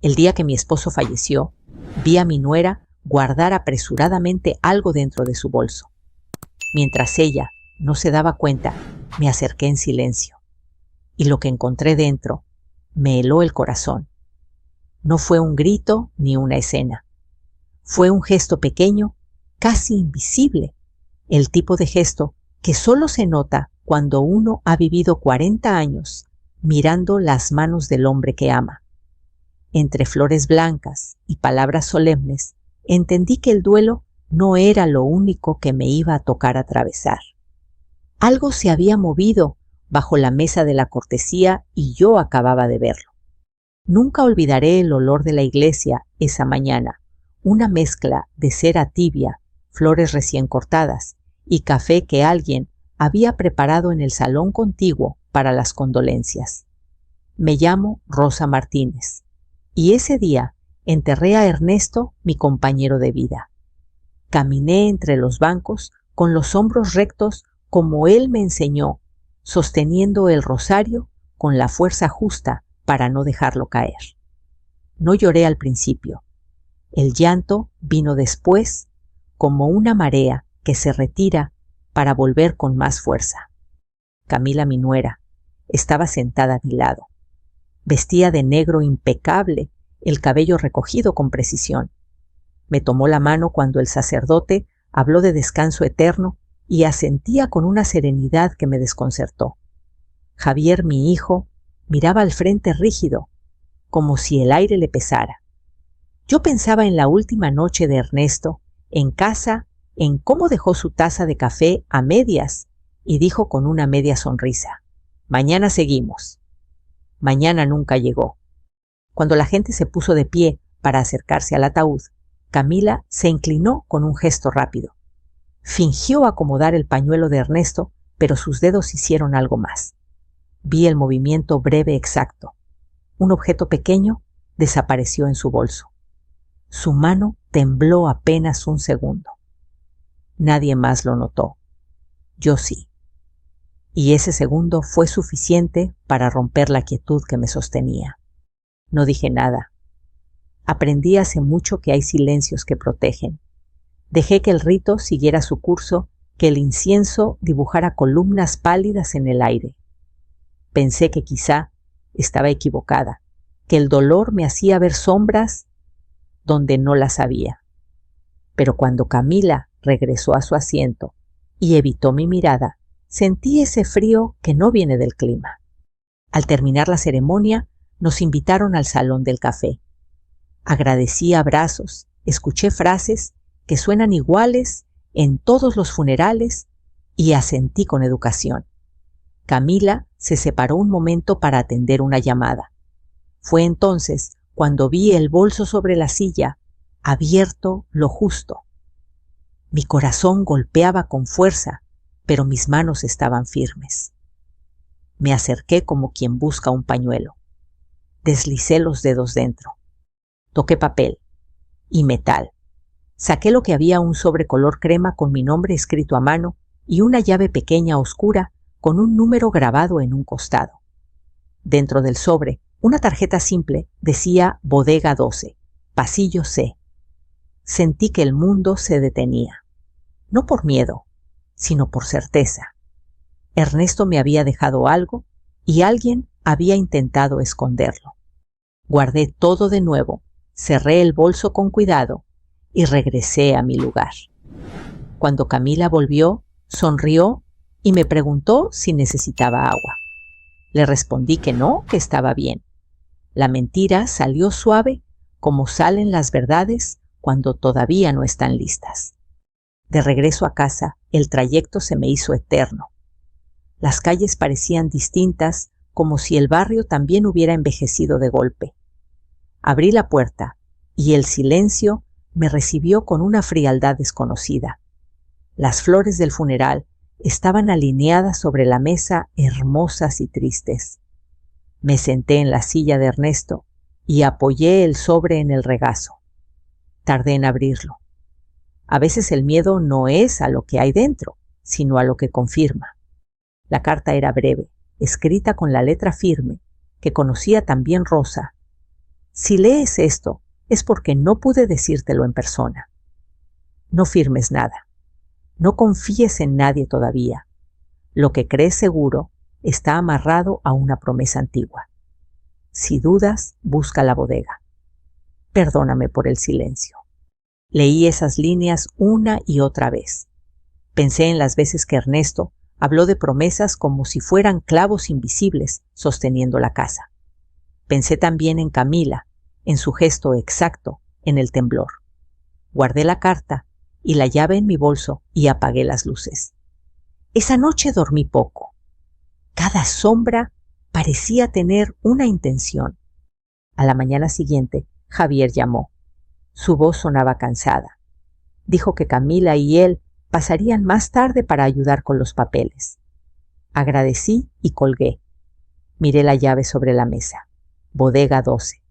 El día que mi esposo falleció, vi a mi nuera guardar apresuradamente algo dentro de su bolso. Mientras ella no se daba cuenta, me acerqué en silencio, y lo que encontré dentro me heló el corazón. No fue un grito ni una escena. Fue un gesto pequeño, casi invisible, el tipo de gesto que solo se nota cuando uno ha vivido 40 años mirando las manos del hombre que ama. Entre flores blancas y palabras solemnes, entendí que el duelo no era lo único que me iba a tocar atravesar. Algo se había movido bajo la mesa de la cortesía y yo acababa de verlo. Nunca olvidaré el olor de la iglesia esa mañana, una mezcla de cera tibia, flores recién cortadas y café que alguien había preparado en el salón contiguo para las condolencias. Me llamo Rosa Martínez y ese día enterré a Ernesto, mi compañero de vida. Caminé entre los bancos con los hombros rectos como él me enseñó, sosteniendo el rosario con la fuerza justa para no dejarlo caer. No lloré al principio. El llanto vino después, como una marea que se retira para volver con más fuerza. Camila, mi nuera, estaba sentada a mi lado. Vestía de negro impecable, el cabello recogido con precisión. Me tomó la mano cuando el sacerdote habló de descanso eterno y asentía con una serenidad que me desconcertó. Javier, mi hijo, miraba al frente rígido, como si el aire le pesara. Yo pensaba en la última noche de Ernesto, en casa, en cómo dejó su taza de café a medias y dijo con una media sonrisa: «Mañana seguimos». Mañana nunca llegó. Cuando la gente se puso de pie para acercarse al ataúd, Camila se inclinó con un gesto rápido. Fingió acomodar el pañuelo de Ernesto, pero sus dedos hicieron algo más. Vi el movimiento breve exacto. Un objeto pequeño desapareció en su bolso. Su mano tembló apenas un segundo. Nadie más lo notó. Yo sí. Y ese segundo fue suficiente para romper la quietud que me sostenía. No dije nada. Aprendí hace mucho que hay silencios que protegen. Dejé que el rito siguiera su curso, que el incienso dibujara columnas pálidas en el aire. Pensé que quizá estaba equivocada, que el dolor me hacía ver sombras donde no las había. Pero cuando Camila regresó a su asiento y evitó mi mirada, sentí ese frío que no viene del clima. Al terminar la ceremonia, nos invitaron al salón del café. Agradecí abrazos, escuché frases que suenan iguales en todos los funerales y asentí con educación. Camila se separó un momento para atender una llamada. Fue entonces cuando vi el bolso sobre la silla, abierto lo justo. Mi corazón golpeaba con fuerza, pero mis manos estaban firmes. Me acerqué como quien busca un pañuelo. Deslicé los dedos dentro. Toqué papel y metal. Saqué lo que había, un sobre color crema con mi nombre escrito a mano y una llave pequeña oscura con un número grabado en un costado. Dentro del sobre, una tarjeta simple decía Bodega 12, Pasillo C. Sentí que el mundo se detenía. No por miedo, sino por certeza. Ernesto me había dejado algo y alguien había intentado esconderlo. Guardé todo de nuevo, cerré el bolso con cuidado y regresé a mi lugar. Cuando Camila volvió, sonrió y me preguntó si necesitaba agua. Le respondí que no, que estaba bien. La mentira salió suave, como salen las verdades cuando todavía no están listas. De regreso a casa, el trayecto se me hizo eterno. Las calles parecían distintas, como si el barrio también hubiera envejecido de golpe. Abrí la puerta y el silencio me recibió con una frialdad desconocida. Las flores del funeral estaban alineadas sobre la mesa, hermosas y tristes. Me senté en la silla de Ernesto y apoyé el sobre en el regazo. Tardé en abrirlo. A veces el miedo no es a lo que hay dentro, sino a lo que confirma. La carta era breve, escrita con la letra firme, que conocía también Rosa. Si lees esto, es porque no pude decírtelo en persona. No firmes nada. No confíes en nadie todavía. Lo que crees seguro está amarrado a una promesa antigua. Si dudas, busca la bodega. Perdóname por el silencio. Leí esas líneas una y otra vez. Pensé en las veces que Ernesto habló de promesas como si fueran clavos invisibles sosteniendo la casa. Pensé también en Camila, en su gesto exacto, en el temblor. Guardé la carta y la llave en mi bolso y apagué las luces. Esa noche dormí poco. Cada sombra parecía tener una intención. A la mañana siguiente, Javier llamó. Su voz sonaba cansada. Dijo que Camila y él pasarían más tarde para ayudar con los papeles. Agradecí y colgué. Miré la llave sobre la mesa. Bodega 12.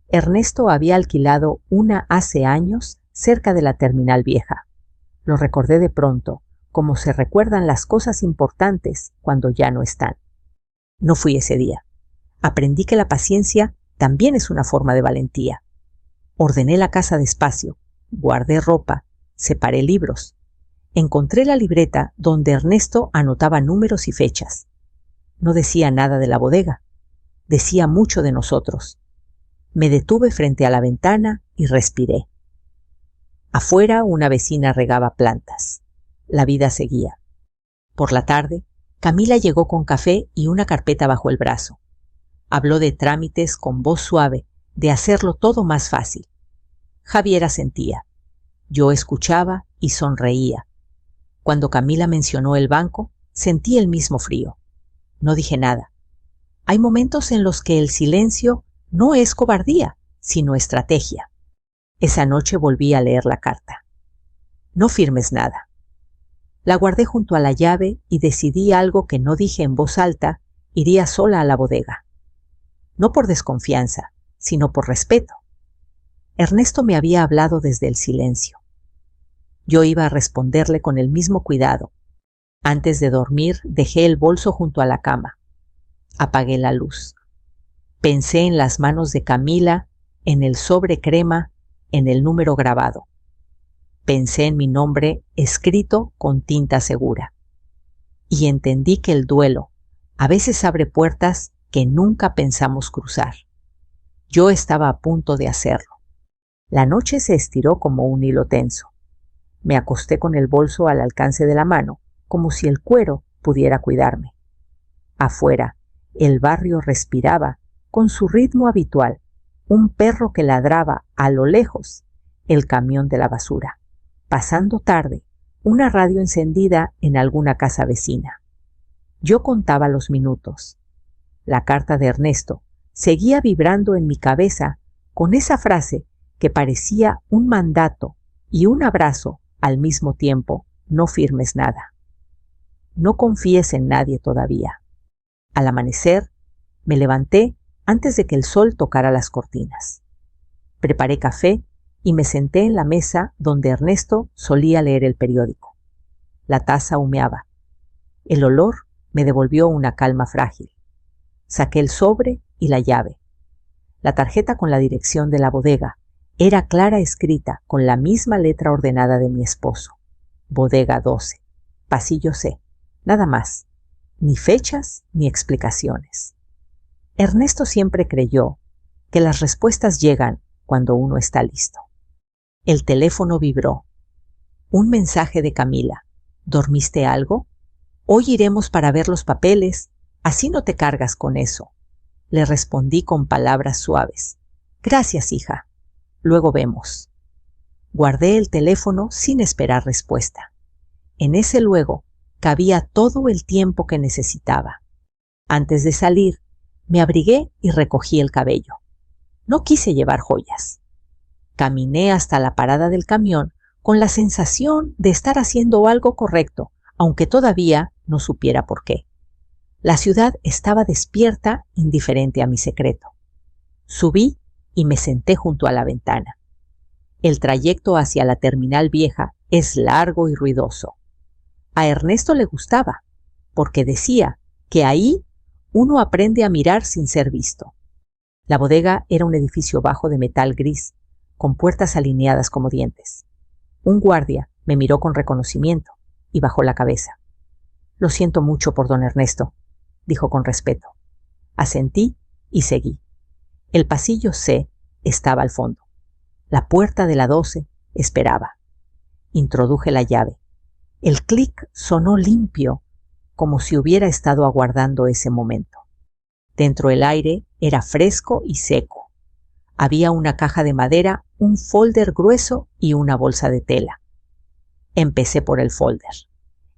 Ernesto había alquilado una hace años cerca de la terminal vieja. Lo recordé de pronto, como se recuerdan las cosas importantes cuando ya no están. No fui ese día. Aprendí que la paciencia también es una forma de valentía. Ordené la casa despacio, guardé ropa, separé libros. Encontré la libreta donde Ernesto anotaba números y fechas. No decía nada de la bodega. Decía mucho de nosotros. Me detuve frente a la ventana y respiré. Afuera una vecina regaba plantas. La vida seguía. Por la tarde, Camila llegó con café y una carpeta bajo el brazo. Habló de trámites con voz suave, de hacerlo todo más fácil. Javier asentía. Yo escuchaba y sonreía. Cuando Camila mencionó el banco, sentí el mismo frío. No dije nada. Hay momentos en los que el silencio no es cobardía, sino estrategia. Esa noche volví a leer la carta. No firmes nada. La guardé junto a la llave y decidí algo que no dije en voz alta, iría sola a la bodega. No por desconfianza, sino por respeto. Ernesto me había hablado desde el silencio. Yo iba a responderle con el mismo cuidado. Antes de dormir, dejé el bolso junto a la cama. Apagué la luz. Pensé en las manos de Camila, en el sobre crema, en el número grabado. Pensé en mi nombre escrito con tinta segura. Y entendí que el duelo a veces abre puertas que nunca pensamos cruzar. Yo estaba a punto de hacerlo. La noche se estiró como un hilo tenso. Me acosté con el bolso al alcance de la mano, como si el cuero pudiera cuidarme. Afuera, el barrio respiraba, con su ritmo habitual, un perro que ladraba a lo lejos, el camión de la basura. Pasando tarde, una radio encendida en alguna casa vecina. Yo contaba los minutos. La carta de Ernesto seguía vibrando en mi cabeza con esa frase que parecía un mandato y un abrazo al mismo tiempo: no firmes nada. No confíes en nadie todavía. Al amanecer, me levanté antes de que el sol tocara las cortinas. Preparé café y me senté en la mesa donde Ernesto solía leer el periódico. La taza humeaba. El olor me devolvió una calma frágil. Saqué el sobre y la llave. La tarjeta con la dirección de la bodega era clara escrita con la misma letra ordenada de mi esposo. Bodega 12, pasillo C, nada más, ni fechas ni explicaciones. Ernesto siempre creyó que las respuestas llegan cuando uno está listo. El teléfono vibró. Un mensaje de Camila. ¿Dormiste algo? Hoy iremos para ver los papeles, así no te cargas con eso. Le respondí con palabras suaves. Gracias, hija. Luego vemos. Guardé el teléfono sin esperar respuesta. En ese luego cabía todo el tiempo que necesitaba. Antes de salir, me abrigué y recogí el cabello. No quise llevar joyas. Caminé hasta la parada del camión con la sensación de estar haciendo algo correcto, aunque todavía no supiera por qué. La ciudad estaba despierta, indiferente a mi secreto. Subí y me senté junto a la ventana. El trayecto hacia la terminal vieja es largo y ruidoso. A Ernesto le gustaba, porque decía que ahí uno aprende a mirar sin ser visto. La bodega era un edificio bajo de metal gris, con puertas alineadas como dientes. Un guardia me miró con reconocimiento y bajó la cabeza. «Lo siento mucho por don Ernesto», dijo con respeto. Asentí y seguí. El pasillo C estaba al fondo. La puerta de la 12 esperaba. Introduje la llave. El clic sonó limpio, como si hubiera estado aguardando ese momento. Dentro el aire era fresco y seco. Había una caja de madera, un folder grueso y una bolsa de tela. Empecé por el folder.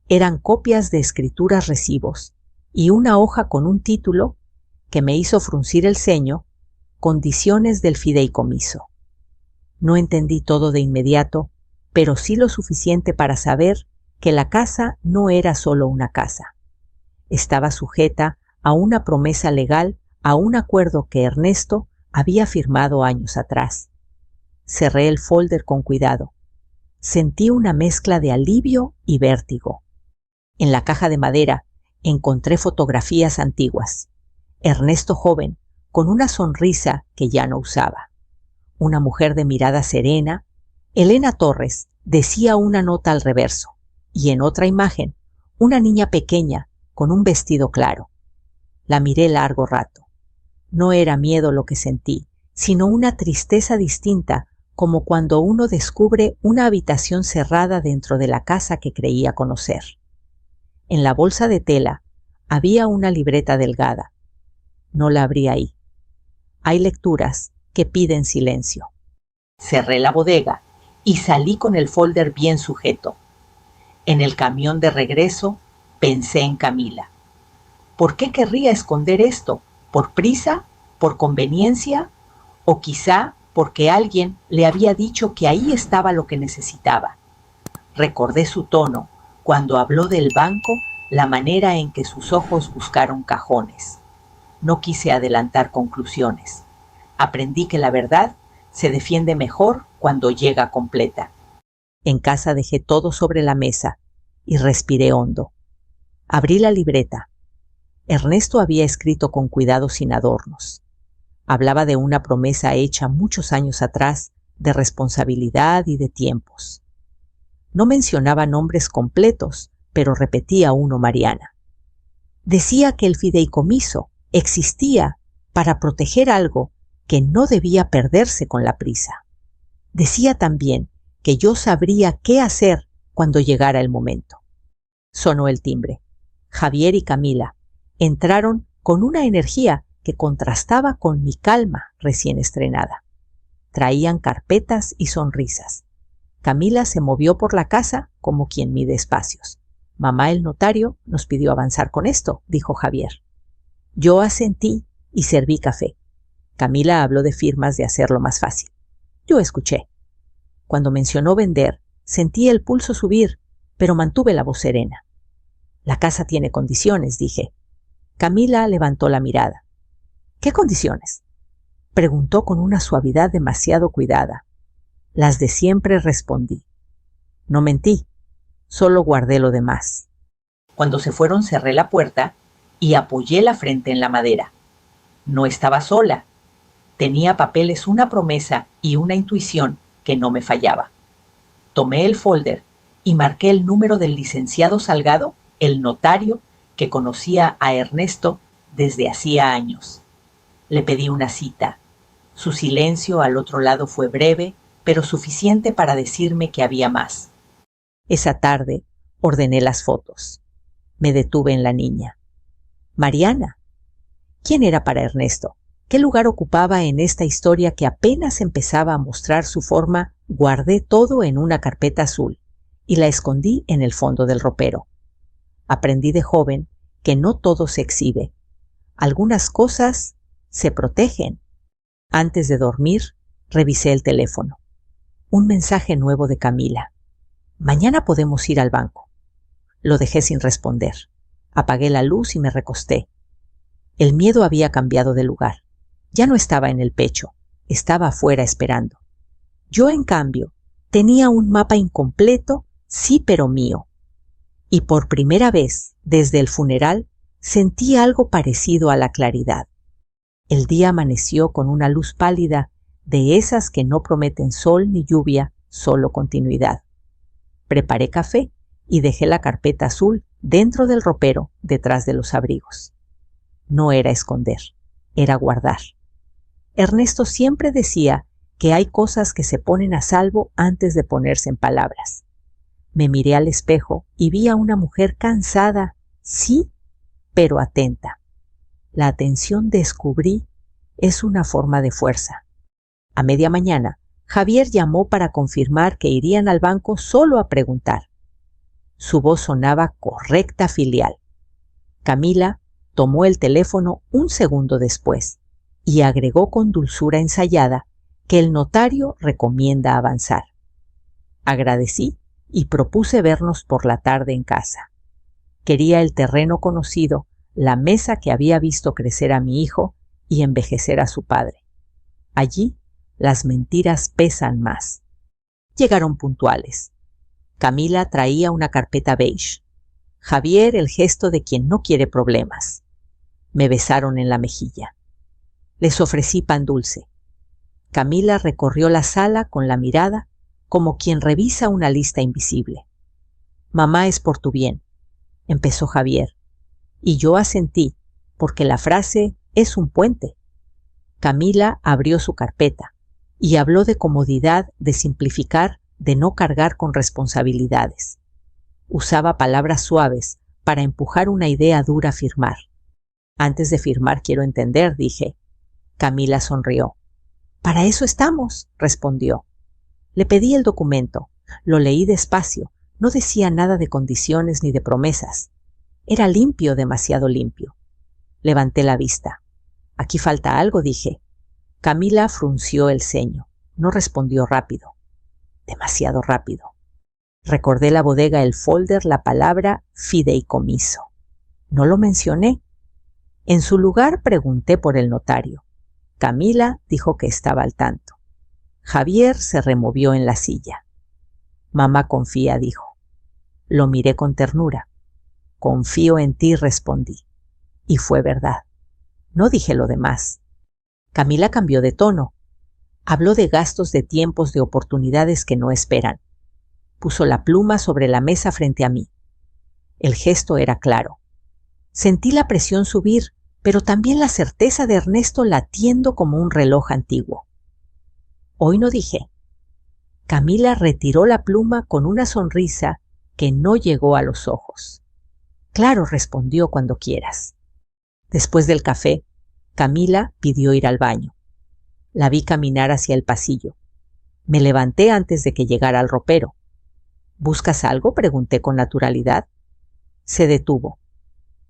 Eran copias de escrituras recibos y una hoja con un título que me hizo fruncir el ceño: Condiciones del fideicomiso. No entendí todo de inmediato, pero sí lo suficiente para saber que la casa no era solo una casa. Estaba sujeta a una promesa legal, a un acuerdo que Ernesto había firmado años atrás. Cerré el folder con cuidado. Sentí una mezcla de alivio y vértigo. En la caja de madera encontré fotografías antiguas. Ernesto joven, con una sonrisa que ya no usaba. Una mujer de mirada serena. Elena Torres decía una nota al reverso, y en otra imagen, una niña pequeña con un vestido claro. La miré largo rato. No era miedo lo que sentí, sino una tristeza distinta, como cuando uno descubre una habitación cerrada dentro de la casa que creía conocer. En la bolsa de tela había una libreta delgada. No la abrí ahí. Hay lecturas que piden silencio. Cerré la bodega y salí con el folder bien sujeto. En el camión de regreso pensé en Camila. ¿Por qué querría esconder esto? ¿Por prisa? ¿Por conveniencia? ¿O quizá porque alguien le había dicho que ahí estaba lo que necesitaba? Recordé su tono cuando habló del banco, la manera en que sus ojos buscaron cajones. No quise adelantar conclusiones. Aprendí que la verdad se defiende mejor cuando llega completa. En casa dejé todo sobre la mesa y respiré hondo. Abrí la libreta. Ernesto había escrito con cuidado, sin adornos. Hablaba de una promesa hecha muchos años atrás, de responsabilidad y de tiempos. No mencionaba nombres completos, pero repetía uno: Mariana. Decía que el fideicomiso existía para proteger algo que no debía perderse con la prisa. Decía también que yo sabría qué hacer cuando llegara el momento. Sonó el timbre. Javier y Camila entraron con una energía que contrastaba con mi calma recién estrenada. Traían carpetas y sonrisas. Camila se movió por la casa como quien mide espacios. «Mamá, el notario nos pidió avanzar con esto», dijo Javier. Yo asentí y serví café. Camila habló de firmas, de hacerlo más fácil. Yo escuché. Cuando mencionó vender, sentí el pulso subir, pero mantuve la voz serena. «La casa tiene condiciones», dije. Camila levantó la mirada. «¿Qué condiciones?», preguntó con una suavidad demasiado cuidada. «Las de siempre», respondí. No mentí, solo guardé lo demás. Cuando se fueron cerré la puerta y apoyé la frente en la madera. No estaba sola. Tenía papeles, una promesa y una intuición que no me fallaba. Tomé el folder y marqué el número del licenciado Salgado, el notario que conocía a Ernesto desde hacía años. Le pedí una cita. Su silencio al otro lado fue breve, pero suficiente para decirme que había más. Esa tarde ordené las fotos. Me detuve en la niña. Mariana. ¿Quién era para Ernesto? ¿Qué lugar ocupaba en esta historia que apenas empezaba a mostrar su forma? Guardé todo en una carpeta azul y la escondí en el fondo del ropero. Aprendí de joven que no todo se exhibe. Algunas cosas se protegen. Antes de dormir, revisé el teléfono. Un mensaje nuevo de Camila. «Mañana podemos ir al banco». Lo dejé sin responder. Apagué la luz y me recosté. El miedo había cambiado de lugar. Ya no estaba en el pecho, estaba afuera esperando. Yo, en cambio, tenía un mapa incompleto, sí, pero mío. Y por primera vez, desde el funeral, sentí algo parecido a la claridad. El día amaneció con una luz pálida, de esas que no prometen sol ni lluvia, solo continuidad. Preparé café y dejé la carpeta azul dentro del ropero, detrás de los abrigos. No era esconder, era guardar. Ernesto siempre decía que hay cosas que se ponen a salvo antes de ponerse en palabras. Me miré al espejo y vi a una mujer cansada, sí, pero atenta. La atención, descubrí, es una forma de fuerza. A media mañana, Javier llamó para confirmar que irían al banco solo a preguntar. Su voz sonaba correcta filial. Camila tomó el teléfono un segundo después y agregó con dulzura ensayada que el notario recomienda avanzar. Agradecí y propuse vernos por la tarde en casa. Quería el terreno conocido, la mesa que había visto crecer a mi hijo y envejecer a su padre. Allí las mentiras pesan más. Llegaron puntuales. Camila traía una carpeta beige. Javier el gesto de quien no quiere problemas. Me besaron en la mejilla. Les ofrecí pan dulce. Camila recorrió la sala con la mirada como quien revisa una lista invisible. Mamá, es por tu bien, empezó Javier, y yo asentí, porque la frase es un puente. Camila abrió su carpeta y habló de comodidad, de simplificar, de no cargar con responsabilidades. Usaba palabras suaves para empujar una idea dura a firmar. Antes de firmar quiero entender, dije. Camila sonrió. Para eso estamos, respondió. Le pedí el documento, lo leí despacio, no decía nada de condiciones ni de promesas. Era limpio, demasiado limpio. Levanté la vista. Aquí falta algo, dije. Camila frunció el ceño, no respondió rápido. Demasiado rápido. Recordé la bodega, el folder, la palabra fideicomiso. No lo mencioné. En su lugar pregunté por el notario. Camila dijo que estaba al tanto. Javier se removió en la silla. Mamá confía, dijo. Lo miré con ternura. Confío en ti, respondí. Y fue verdad. No dije lo demás. Camila cambió de tono. Habló de gastos, de tiempos, de oportunidades que no esperan. Puso la pluma sobre la mesa frente a mí. El gesto era claro. Sentí la presión subir, pero también la certeza de Ernesto latiendo como un reloj antiguo. Hoy no dije. Camila retiró la pluma con una sonrisa que no llegó a los ojos. Claro, respondió, cuando quieras. Después del café, Camila pidió ir al baño. La vi caminar hacia el pasillo. Me levanté antes de que llegara al ropero. ¿Buscas algo?, pregunté con naturalidad. Se detuvo.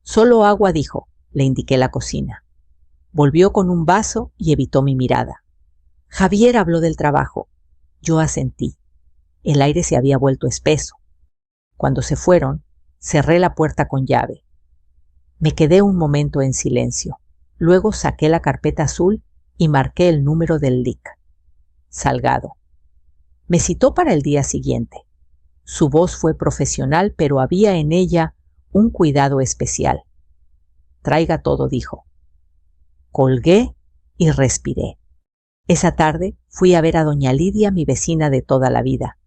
Solo agua, dijo. Le indiqué la cocina. Volvió con un vaso y evitó mi mirada. Javier habló del trabajo. Yo asentí. El aire se había vuelto espeso. Cuando se fueron, cerré la puerta con llave. Me quedé un momento en silencio. Luego saqué la carpeta azul y marqué el número del LIC. Salgado. Me citó para el día siguiente. Su voz fue profesional, pero había en ella un cuidado especial. Traiga todo, dijo. Colgué y respiré. Esa tarde fui a ver a doña Lidia, mi vecina de toda la vida.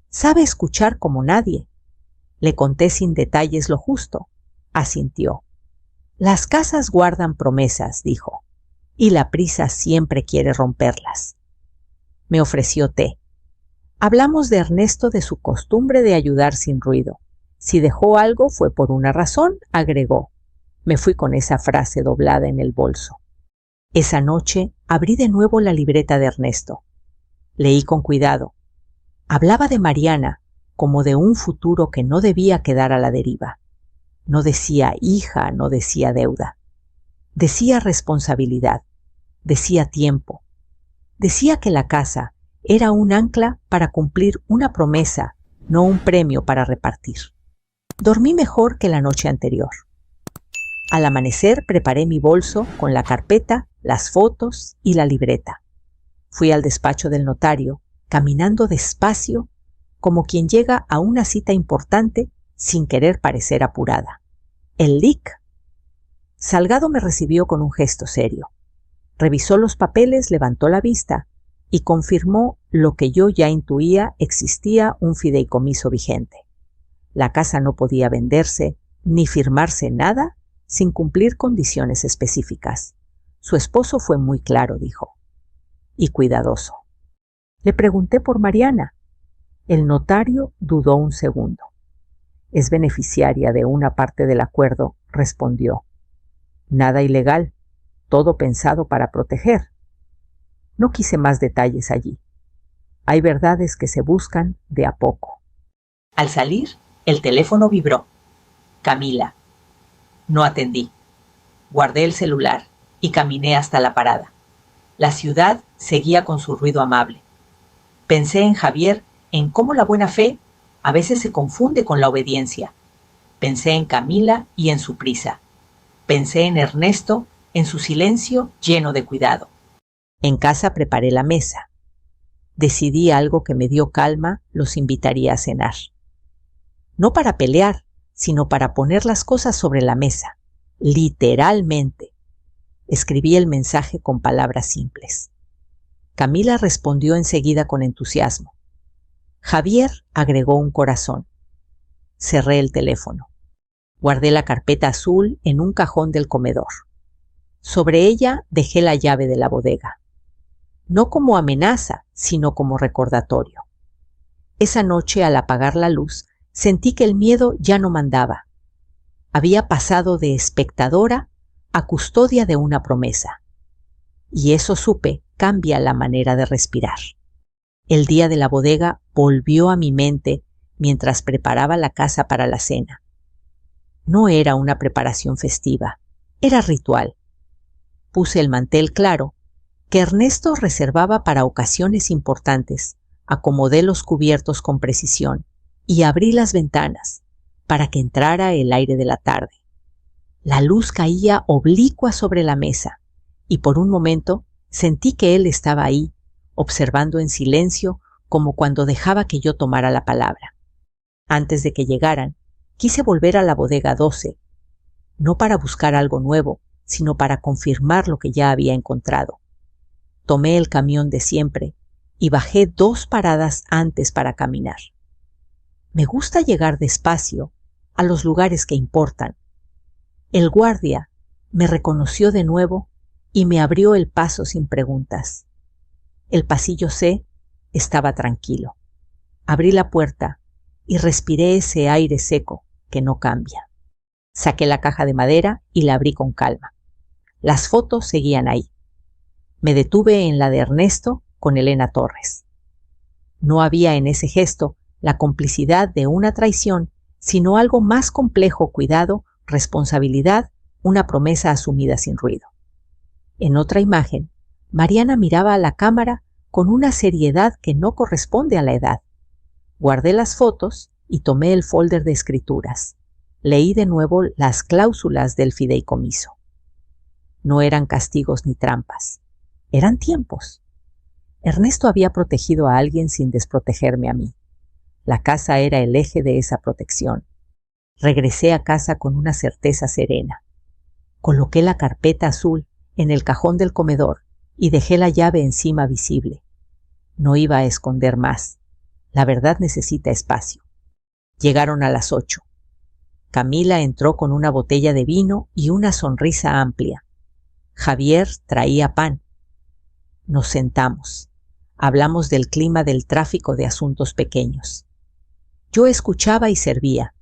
Sabe escuchar como nadie. Le conté sin detalles lo justo. Asintió. Las casas guardan promesas, dijo, y la prisa siempre quiere romperlas. Me ofreció té. Hablamos de Ernesto, de su costumbre de ayudar sin ruido. Si dejó algo fue por una razón, agregó. Me fui con esa frase doblada en el bolso. Esa noche abrí de nuevo la libreta de Ernesto. Leí con cuidado. Hablaba de Mariana como de un futuro que no debía quedar a la deriva. No decía hija, no decía deuda. Decía responsabilidad. Decía tiempo. Decía que la casa era un ancla para cumplir una promesa, no un premio para repartir. Dormí mejor que la noche anterior. Al amanecer preparé mi bolso con la carpeta, las fotos y la libreta. Fui al despacho del notario, caminando despacio, como quien llega a una cita importante sin querer parecer apurada. El LIC. Salgado me recibió con un gesto serio. Revisó los papeles, levantó la vista y confirmó lo que yo ya intuía: existía un fideicomiso vigente. La casa no podía venderse ni firmarse nada sin cumplir condiciones específicas. Su esposo fue muy claro, dijo, y cuidadoso. Le pregunté por Mariana. El notario dudó un segundo. Es beneficiaria de una parte del acuerdo, respondió. Nada ilegal, todo pensado para proteger. No quise más detalles allí. Hay verdades que se buscan de a poco. Al salir, el teléfono vibró. Camila. No atendí. Guardé el celular y caminé hasta la parada. La ciudad seguía con su ruido amable. Pensé en Javier, en cómo la buena fe a veces se confunde con la obediencia. Pensé en Camila y en su prisa. Pensé en Ernesto, en su silencio lleno de cuidado. En casa preparé la mesa. Decidí algo que me dio calma: los invitaría a cenar. No para pelear, sino para poner las cosas sobre la mesa, literalmente. Escribí el mensaje con palabras simples. Camila respondió enseguida con entusiasmo. Javier agregó un corazón. Cerré el teléfono. Guardé la carpeta azul en un cajón del comedor. Sobre ella dejé la llave de la bodega. No como amenaza, sino como recordatorio. Esa noche, al apagar la luz, sentí que el miedo ya no mandaba. Había pasado de espectadora a custodia de una promesa. Y eso, supe, cambia la manera de respirar. El día de la bodega volvió a mi mente mientras preparaba la casa para la cena. No era una preparación festiva, era ritual. Puse el mantel claro, que Ernesto reservaba para ocasiones importantes, acomodé los cubiertos con precisión y abrí las ventanas para que entrara el aire de la tarde. La luz caía oblicua sobre la mesa y por un momento sentí que él estaba ahí, observando en silencio, como cuando dejaba que yo tomara la palabra. Antes de que llegaran, quise volver a la bodega 12, no para buscar algo nuevo, sino para confirmar lo que ya había encontrado. Tomé el camión de siempre y bajé 2 paradas antes para caminar. Me gusta llegar despacio a los lugares que importan. El guardia me reconoció de nuevo y me abrió el paso sin preguntas. El pasillo C estaba tranquilo. Abrí la puerta y respiré ese aire seco que no cambia. Saqué la caja de madera y la abrí con calma. Las fotos seguían ahí. Me detuve en la de Ernesto con Elena Torres. No había en ese gesto la complicidad de una traición, sino algo más complejo: cuidado, responsabilidad, una promesa asumida sin ruido. En otra imagen, Mariana miraba a la cámara con una seriedad que no corresponde a la edad. Guardé las fotos y tomé el folder de escrituras. Leí de nuevo las cláusulas del fideicomiso. No eran castigos ni trampas. Eran tiempos. Ernesto había protegido a alguien sin desprotegerme a mí. La casa era el eje de esa protección. Regresé a casa con una certeza serena. Coloqué la carpeta azul en el cajón del comedor y dejé la llave encima visible. No iba a esconder más. La verdad necesita espacio. Llegaron a las 8. Camila entró con una botella de vino y una sonrisa amplia. Javier traía pan. Nos sentamos. Hablamos del clima, del tráfico, de asuntos pequeños. Yo escuchaba y servía.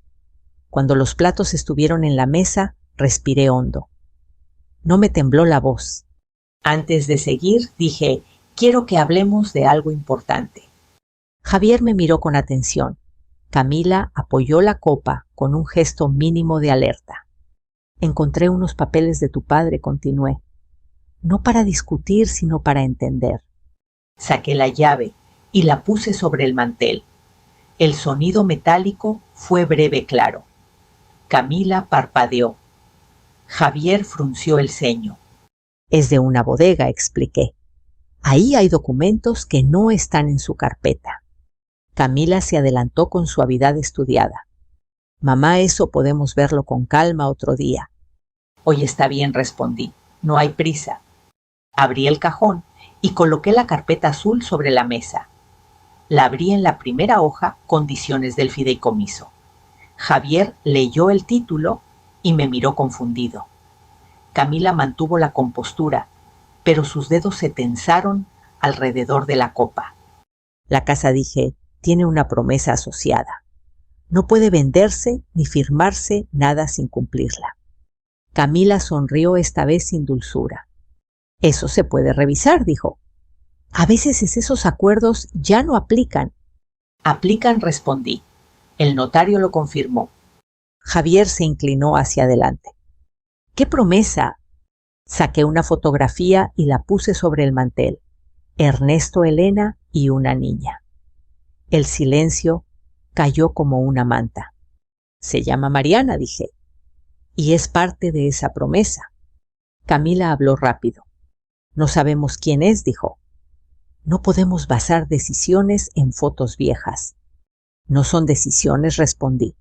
Cuando los platos estuvieron en la mesa, respiré hondo. No me tembló la voz. Antes de seguir, dije: quiero que hablemos de algo importante. Javier me miró con atención. Camila apoyó la copa con un gesto mínimo de alerta. Encontré unos papeles de tu padre, continué. No para discutir, sino para entender. Saqué la llave y la puse sobre el mantel. El sonido metálico fue breve, claro. Camila parpadeó. Javier frunció el ceño. Es de una bodega, expliqué. Ahí hay documentos que no están en su carpeta. Camila se adelantó con suavidad estudiada. Mamá, eso podemos verlo con calma otro día. Hoy está bien, respondí. No hay prisa. Abrí el cajón y coloqué la carpeta azul sobre la mesa. La abrí en la primera hoja, condiciones del fideicomiso. Javier leyó el título y me miró confundido. Camila mantuvo la compostura, pero sus dedos se tensaron alrededor de la copa. La casa, dije, tiene una promesa asociada. No puede venderse ni firmarse nada sin cumplirla. Camila sonrió esta vez sin dulzura. Eso se puede revisar, dijo. A veces esos acuerdos ya no aplican. Aplican, respondí. El notario lo confirmó. Javier se inclinó hacia adelante. ¿Qué promesa? Saqué una fotografía y la puse sobre el mantel. Ernesto, Elena y una niña. El silencio cayó como una manta. Se llama Mariana, dije, y es parte de esa promesa. Camila habló rápido. No sabemos quién es, dijo. No podemos basar decisiones en fotos viejas. No son decisiones, respondí.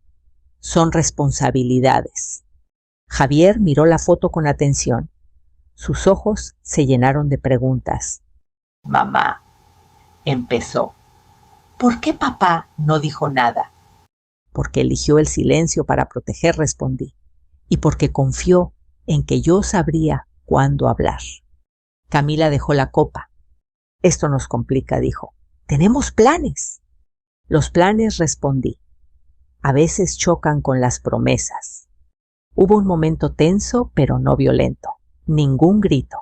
Son responsabilidades. Javier miró la foto con atención. Sus ojos se llenaron de preguntas. Mamá, empezó. ¿Por qué papá no dijo nada? Porque eligió el silencio para proteger, respondí, y porque confió en que yo sabría cuándo hablar. Camila dejó la copa. Esto nos complica, dijo. Tenemos planes. Los planes, respondí, a veces chocan con las promesas. Hubo un momento tenso, pero no violento. Ningún grito.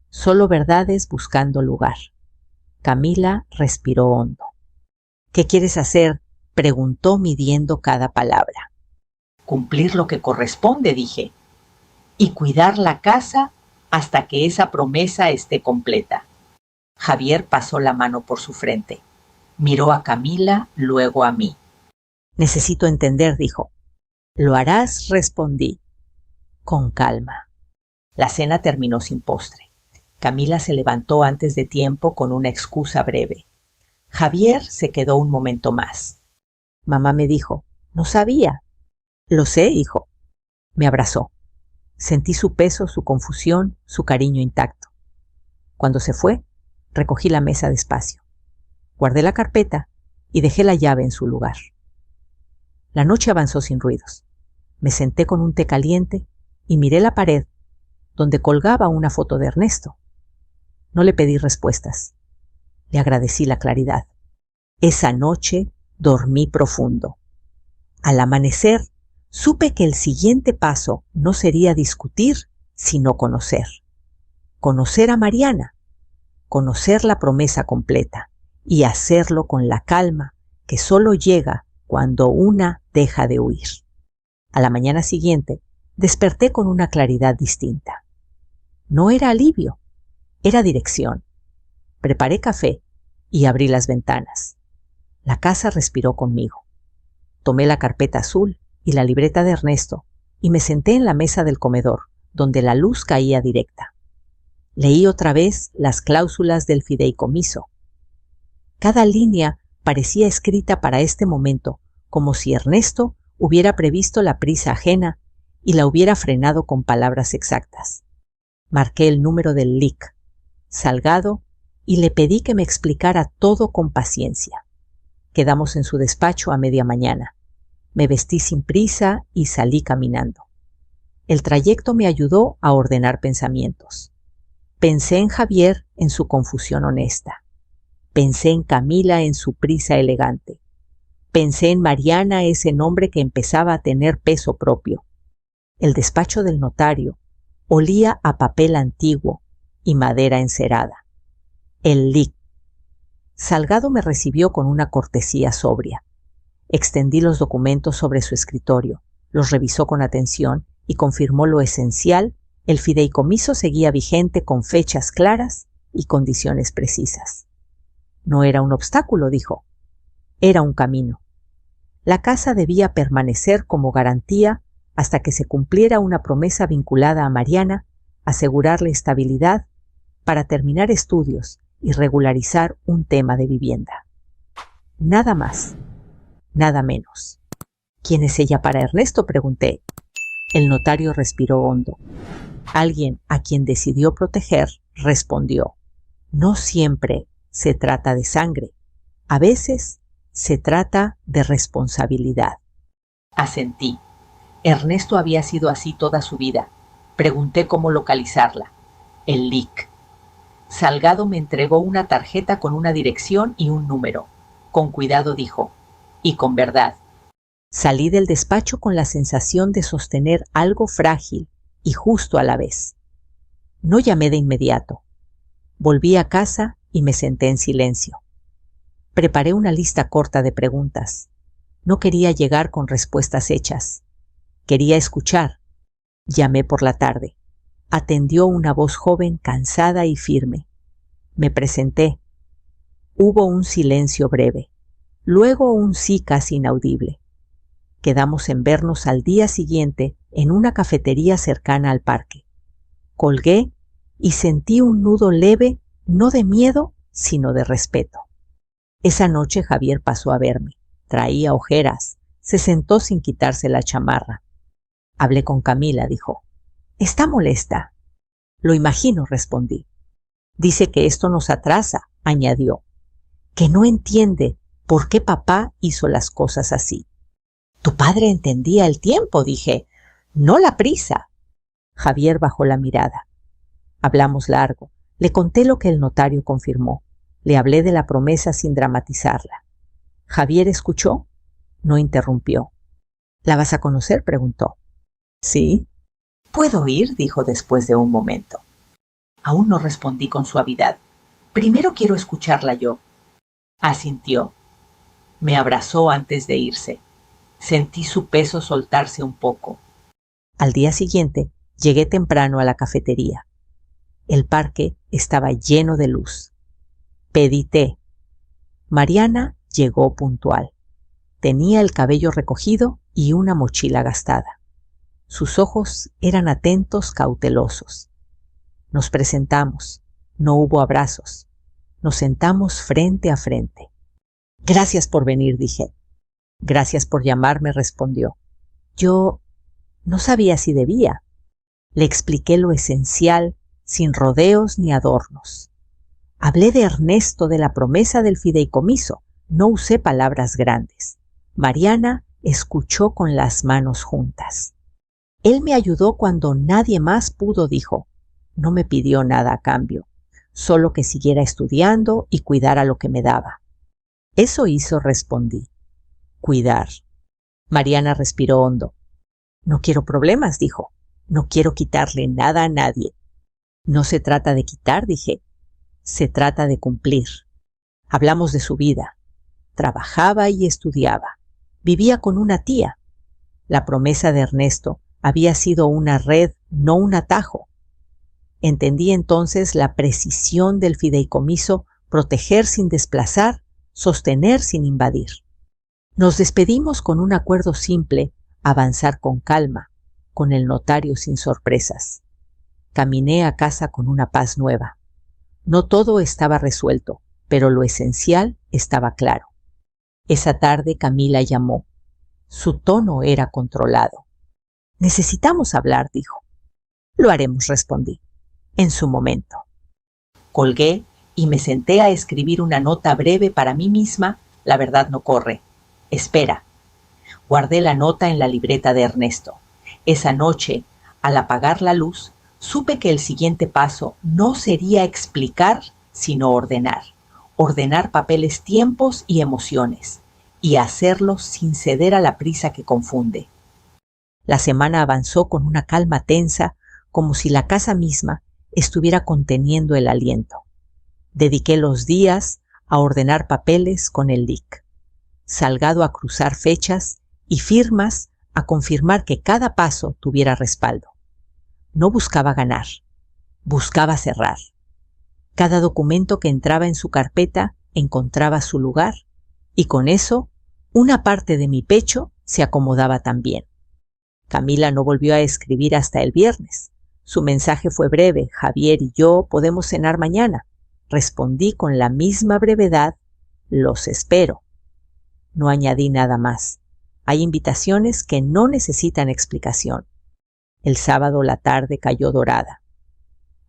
Solo verdades buscando lugar. Camila respiró hondo. ¿Qué quieres hacer? Preguntó midiendo cada palabra. Cumplir lo que corresponde, dije, y cuidar la casa hasta que esa promesa esté completa. Javier pasó la mano por su frente. Miró a Camila, luego a mí. Necesito entender, dijo. Lo harás, respondí, con calma. La cena terminó sin postre. Camila se levantó antes de tiempo con una excusa breve. Javier se quedó un momento más. Mamá me dijo, no sabía. Lo sé, hijo. Me abrazó. Sentí su peso, su confusión, su cariño intacto. Cuando se fue, recogí la mesa despacio. Guardé la carpeta y dejé la llave en su lugar. La noche avanzó sin ruidos. Me senté con un té caliente y miré la pared donde colgaba una foto de Ernesto. No le pedí respuestas. Le agradecí la claridad. Esa noche dormí profundo. Al amanecer, supe que el siguiente paso no sería discutir, sino conocer. Conocer a Mariana, conocer la promesa completa y hacerlo con la calma que solo llega cuando una deja de huir. A la mañana siguiente, desperté con una claridad distinta. No era alivio, era dirección. Preparé café y abrí las ventanas. La casa respiró conmigo. Tomé la carpeta azul y la libreta de Ernesto y me senté en la mesa del comedor, donde la luz caía directa. Leí otra vez las cláusulas del fideicomiso. Cada línea parecía escrita para este momento, como si Ernesto hubiera previsto la prisa ajena y la hubiera frenado con palabras exactas. Marqué el número del LIC, Salgado, y le pedí que me explicara todo con paciencia. Quedamos en su despacho a media mañana. Me vestí sin prisa y salí caminando. El trayecto me ayudó a ordenar pensamientos. Pensé en Javier en su confusión honesta. Pensé en Camila en su prisa elegante. Pensé en Mariana, ese nombre que empezaba a tener peso propio. El despacho del notario olía a papel antiguo y madera encerada. El LIC. Salgado me recibió con una cortesía sobria. Extendí los documentos sobre su escritorio, los revisó con atención y confirmó lo esencial: el fideicomiso seguía vigente con fechas claras y condiciones precisas. No era un obstáculo, dijo, era un camino. La casa debía permanecer como garantía hasta que se cumpliera una promesa vinculada a Mariana, asegurarle estabilidad para terminar estudios y regularizar un tema de vivienda. Nada más, nada menos. ¿Quién es ella para Ernesto?, pregunté. El notario respiró hondo. Alguien a quien decidió proteger respondió: no siempre se trata de sangre. A veces se trata de responsabilidad. Asentí. Ernesto había sido así toda su vida. Pregunté cómo localizarla. El LIC. Salgado me entregó una tarjeta con una dirección y un número. Con cuidado dijo: y con verdad. Salí del despacho con la sensación de sostener algo frágil y justo a la vez. No llamé de inmediato. Volví a casa y me senté en silencio. Preparé una lista corta de preguntas. No quería llegar con respuestas hechas. Quería escuchar. Llamé por la tarde. Atendió una voz joven, cansada y firme. Me presenté. Hubo un silencio breve. Luego un sí casi inaudible. Quedamos en vernos al día siguiente en una cafetería cercana al parque. Colgué y sentí un nudo leve, no de miedo, sino de respeto. Esa noche Javier pasó a verme. Traía ojeras. Se sentó sin quitarse la chamarra. Hablé con Camila, dijo. ¿Está molesta? Lo imagino, respondí. Dice que esto nos atrasa, añadió. Que no entiende por qué papá hizo las cosas así. Tu padre entendía el tiempo, dije, no la prisa. Javier bajó la mirada. Hablamos largo. Le conté lo que el notario confirmó. Le hablé de la promesa sin dramatizarla. Javier escuchó. No interrumpió. ¿La vas a conocer?, preguntó. Sí. ¿Puedo ir?, dijo después de un momento. Aún no respondí con suavidad. Primero quiero escucharla yo. Asintió. Me abrazó antes de irse. Sentí su peso soltarse un poco. Al día siguiente llegué temprano a la cafetería. El parque estaba lleno de luz. Pedí té. Mariana llegó puntual. Tenía el cabello recogido y una mochila gastada. Sus ojos eran atentos, cautelosos. Nos presentamos. No hubo abrazos. Nos sentamos frente a frente. Gracias por venir, dije. Gracias por llamarme, respondió. Yo no sabía si debía. Le expliqué lo esencial, sin rodeos ni adornos. Hablé de Ernesto, de la promesa del fideicomiso. No usé palabras grandes. Mariana escuchó con las manos juntas. Él me ayudó cuando nadie más pudo, dijo. No me pidió nada a cambio, solo que siguiera estudiando y cuidara lo que me daba. Eso hizo, respondí. Cuidar. Mariana respiró hondo. No quiero problemas, dijo. No quiero quitarle nada a nadie. No se trata de quitar, dije. Se trata de cumplir. Hablamos de su vida. Trabajaba y estudiaba. Vivía con una tía. La promesa de Ernesto había sido una red, no un atajo. Entendí entonces la precisión del fideicomiso: proteger sin desplazar, sostener sin invadir. Nos despedimos con un acuerdo simple: avanzar con calma, con el notario sin sorpresas. Caminé a casa con una paz nueva. No todo estaba resuelto, pero lo esencial estaba claro. Esa tarde Camila llamó. Su tono era controlado. Necesitamos hablar, dijo. Lo haremos, respondí. En su momento. Colgué y me senté a escribir una nota breve para mí misma. La verdad no corre. Espera. Guardé la nota en la libreta de Ernesto. Esa noche, al apagar la luz, supe que el siguiente paso no sería explicar, sino ordenar. Ordenar papeles, tiempos y emociones. Y hacerlo sin ceder a la prisa que confunde. La semana avanzó con una calma tensa, como si la casa misma estuviera conteniendo el aliento. Dediqué los días a ordenar papeles con el LIC. Salgado a cruzar fechas y firmas a confirmar que cada paso tuviera respaldo. No buscaba ganar, buscaba cerrar. Cada documento que entraba en su carpeta encontraba su lugar y con eso una parte de mi pecho se acomodaba también. Camila no volvió a escribir hasta el viernes. Su mensaje fue breve: Javier y yo podemos cenar mañana. Respondí con la misma brevedad: los espero. No añadí nada más. Hay invitaciones que no necesitan explicación. El sábado la tarde cayó dorada.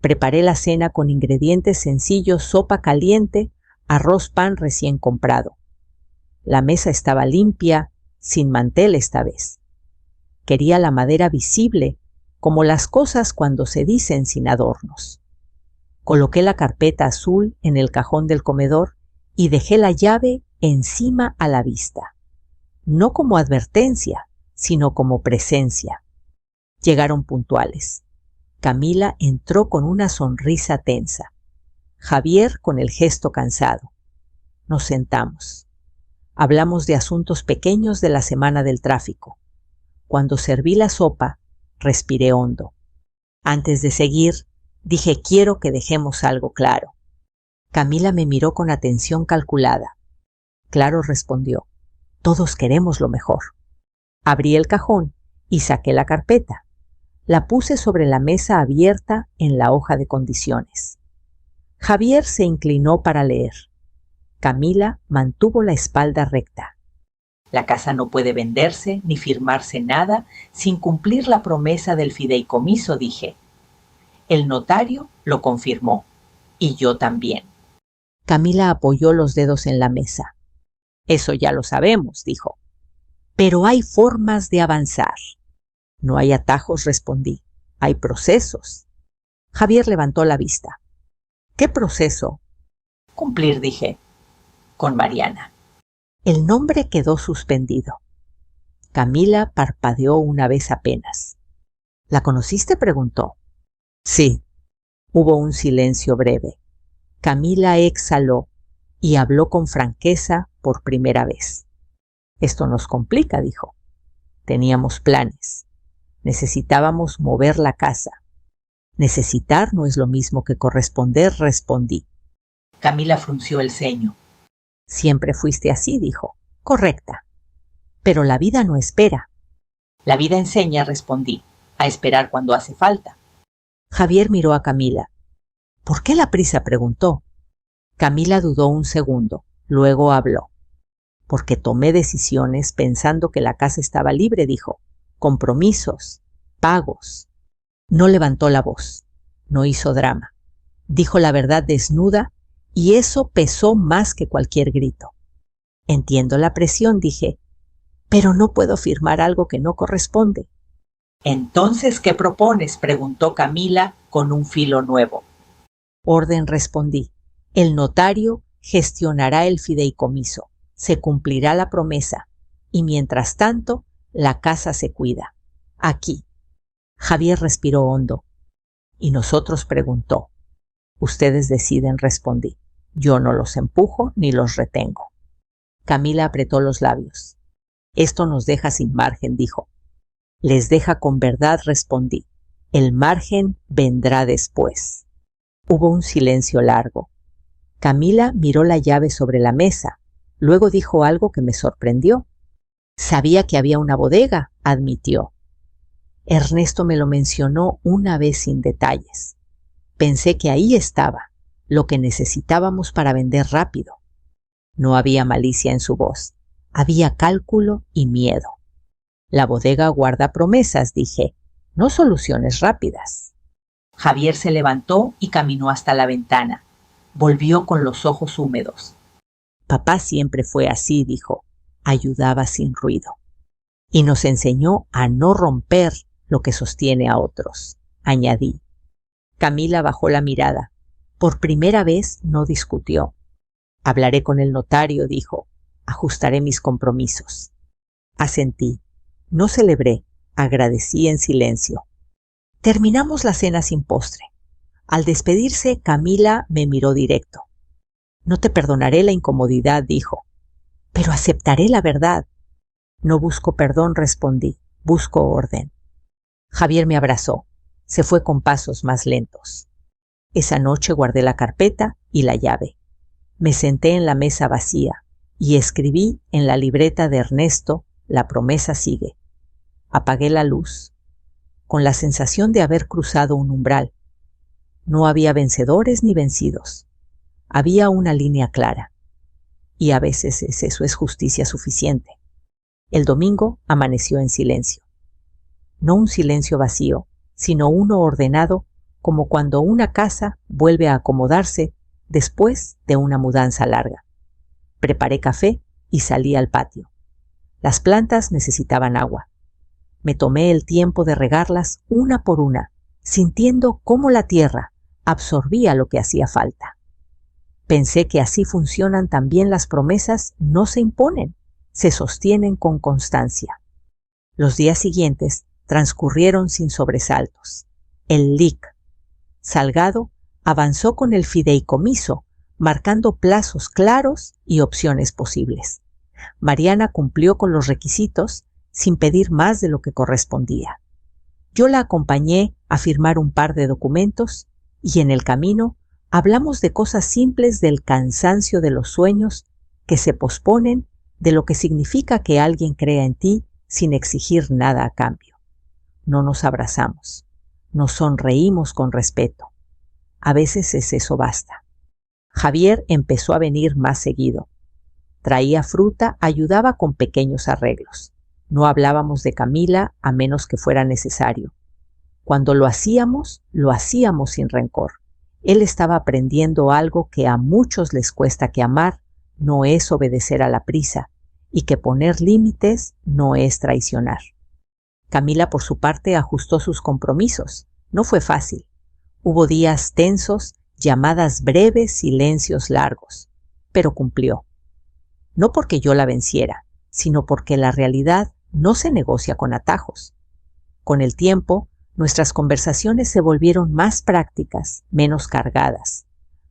Preparé la cena con ingredientes sencillos: sopa caliente, arroz, pan recién comprado. La mesa estaba limpia, sin mantel esta vez. Quería la madera visible, como las cosas cuando se dicen sin adornos. Coloqué la carpeta azul en el cajón del comedor y dejé la llave encima a la vista. No como advertencia, sino como presencia. Llegaron puntuales. Camila entró con una sonrisa tensa. Javier con el gesto cansado. Nos sentamos. Hablamos de asuntos pequeños de la semana del tráfico. Cuando serví la sopa, respiré hondo. Antes de seguir, dije: quiero que dejemos algo claro. Camila me miró con atención calculada. Claro, respondió. Todos queremos lo mejor. Abrí el cajón y saqué la carpeta. La puse sobre la mesa abierta en la hoja de condiciones. Javier se inclinó para leer. Camila mantuvo la espalda recta. La casa no puede venderse ni firmarse nada sin cumplir la promesa del fideicomiso, dije. El notario lo confirmó, y yo también. Camila apoyó los dedos en la mesa. Eso ya lo sabemos, dijo. Pero hay formas de avanzar. No hay atajos, respondí. Hay procesos. Javier levantó la vista. ¿Qué proceso? Cumplir, dije. Con Mariana. El nombre quedó suspendido. Camila parpadeó una vez apenas. ¿La conociste?, preguntó. Sí. Hubo un silencio breve. Camila exhaló y habló con franqueza por primera vez. Esto nos complica, dijo. Teníamos planes. Necesitábamos mover la casa. Necesitar no es lo mismo que corresponder, respondí. Camila frunció el ceño. Siempre fuiste así, dijo. Correcta. Pero la vida no espera. La vida enseña, respondí, a esperar cuando hace falta. Javier miró a Camila. ¿Por qué la prisa?, preguntó. Camila dudó un segundo, luego habló. Porque tomé decisiones pensando que la casa estaba libre, dijo. Compromisos, pagos. No levantó la voz, no hizo drama. Dijo la verdad desnuda y eso pesó más que cualquier grito. Entiendo la presión, dije, pero no puedo firmar algo que no corresponde. ¿Entonces qué propones?, preguntó Camila con un filo nuevo. Orden, respondí. El notario gestionará el fideicomiso, se cumplirá la promesa y mientras tanto la casa se cuida. Aquí. Javier respiró hondo. ¿Y nosotros?, preguntó. Ustedes deciden, respondí. Yo no los empujo ni los retengo. Camila apretó los labios. Esto nos deja sin margen, dijo. Les deja con verdad, respondí. El margen vendrá después. Hubo un silencio largo. Camila miró la llave sobre la mesa. Luego dijo algo que me sorprendió. Sabía que había una bodega, admitió. Ernesto me lo mencionó una vez sin detalles. Pensé que ahí estaba, lo que necesitábamos para vender rápido. No había malicia en su voz, había cálculo y miedo. La bodega guarda promesas, dije, no soluciones rápidas. Javier se levantó y caminó hasta la ventana. Volvió con los ojos húmedos. Papá siempre fue así, dijo, ayudaba sin ruido. Y nos enseñó a no romper lo que sostiene a otros, añadí. Camila bajó la mirada. Por primera vez no discutió. Hablaré con el notario, dijo. Ajustaré mis compromisos. Asentí. No celebré, agradecí en silencio. Terminamos la cena sin postre. Al despedirse, Camila me miró directo. No te perdonaré la incomodidad, dijo. Pero aceptaré la verdad. No busco perdón, respondí. Busco orden. Javier me abrazó. Se fue con pasos más lentos. Esa noche guardé la carpeta y la llave. Me senté en la mesa vacía y escribí en la libreta de Ernesto: la promesa sigue. Apagué la luz, con la sensación de haber cruzado un umbral. No había vencedores ni vencidos. Había una línea clara. Y a veces eso es justicia suficiente. El domingo amaneció en silencio. no un silencio vacío, sino uno ordenado, como cuando una casa vuelve a acomodarse después de una mudanza larga. Preparé café y salí al patio. Las plantas necesitaban agua. Me tomé el tiempo de regarlas una por una, sintiendo cómo la tierra absorbía lo que hacía falta. Pensé que así funcionan también las promesas, no se imponen, se sostienen con constancia. Los días siguientes transcurrieron sin sobresaltos. El LIC. Salgado avanzó con el fideicomiso, marcando plazos claros y opciones posibles. Mariana cumplió con los requisitos sin pedir más de lo que correspondía. Yo la acompañé a firmar un par de documentos y en el camino hablamos de cosas simples, del cansancio de los sueños que se posponen, de lo que significa que alguien crea en ti sin exigir nada a cambio. No nos abrazamos, nos sonreímos con respeto. A veces eso basta. Javier empezó a venir más seguido. Traía fruta, ayudaba con pequeños arreglos. No hablábamos de Camila a menos que fuera necesario. Cuando lo hacíamos sin rencor. Él estaba aprendiendo algo que a muchos les cuesta, que amar no es obedecer a la prisa y que poner límites no es traicionar. Camila, por su parte, ajustó sus compromisos. No fue fácil. Hubo días tensos, llamadas breves, silencios largos, pero cumplió. No porque yo la venciera, sino porque la realidad no se negocia con atajos. Con el tiempo, nuestras conversaciones se volvieron más prácticas, menos cargadas.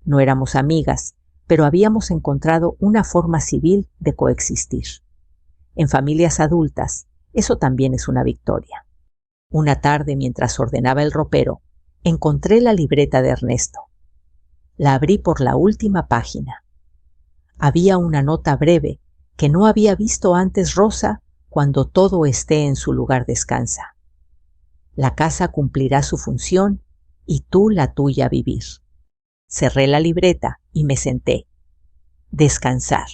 No éramos amigas, pero habíamos encontrado una forma civil de coexistir. En familias adultas, eso también es una victoria. Una tarde, mientras ordenaba el ropero, encontré la libreta de Ernesto. La abrí por la última página. Había una nota breve que no había visto antes. Rosa, cuando todo esté en su lugar descansa. La casa cumplirá su función y tú la tuya vivir. Cerré la libreta y me senté. Descansar.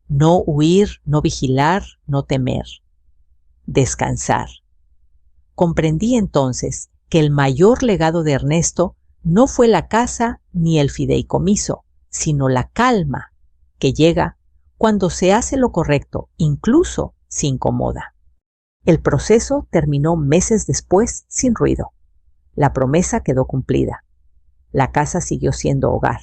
No huir, no vigilar, no temer. Descansar. Comprendí entonces que el mayor legado de Ernesto no fue la casa ni el fideicomiso, sino la calma que llega cuando se hace lo correcto, incluso si incomoda. El proceso terminó meses después sin ruido. La promesa quedó cumplida. La casa siguió siendo hogar.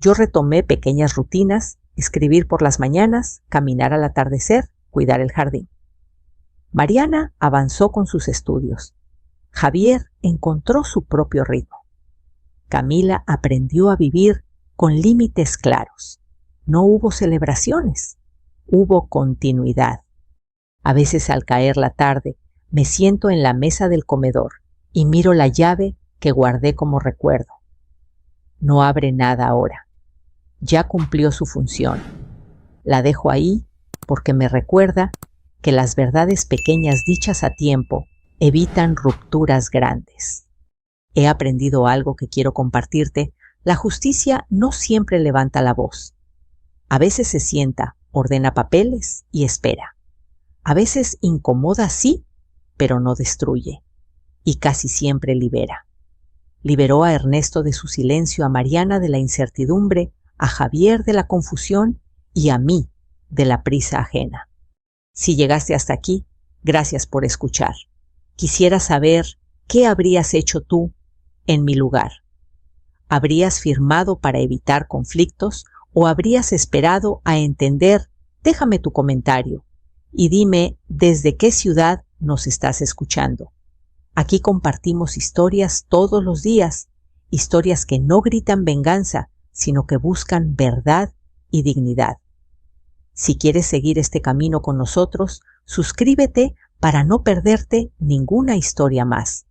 Yo retomé pequeñas rutinas, escribir por las mañanas, caminar al atardecer, cuidar el jardín. Mariana avanzó con sus estudios. Javier encontró su propio ritmo. Camila aprendió a vivir con límites claros. No hubo celebraciones, hubo continuidad. A veces al caer la tarde me siento en la mesa del comedor y miro la llave que guardé como recuerdo. No abre nada ahora. Ya cumplió su función. La dejo ahí porque me recuerda que las verdades pequeñas dichas a tiempo evitan rupturas grandes. He aprendido algo que quiero compartirte. La justicia no siempre levanta la voz. A veces se sienta, ordena papeles y espera. A veces incomoda, sí, pero no destruye. Y casi siempre libera. Liberó a Ernesto de su silencio, a Mariana de la incertidumbre, a Javier de la confusión y a mí de la prisa ajena. Si llegaste hasta aquí, gracias por escuchar. Quisiera saber qué habrías hecho tú en mi lugar. ¿Habrías firmado para evitar conflictos o habrías esperado a entender? Déjame tu comentario y dime desde qué ciudad nos estás escuchando. Aquí compartimos historias todos los días, historias que no gritan venganza, sino que buscan verdad y dignidad. Si quieres seguir este camino con nosotros, suscríbete para no perderte ninguna historia más.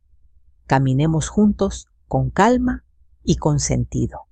Caminemos juntos con calma y con sentido.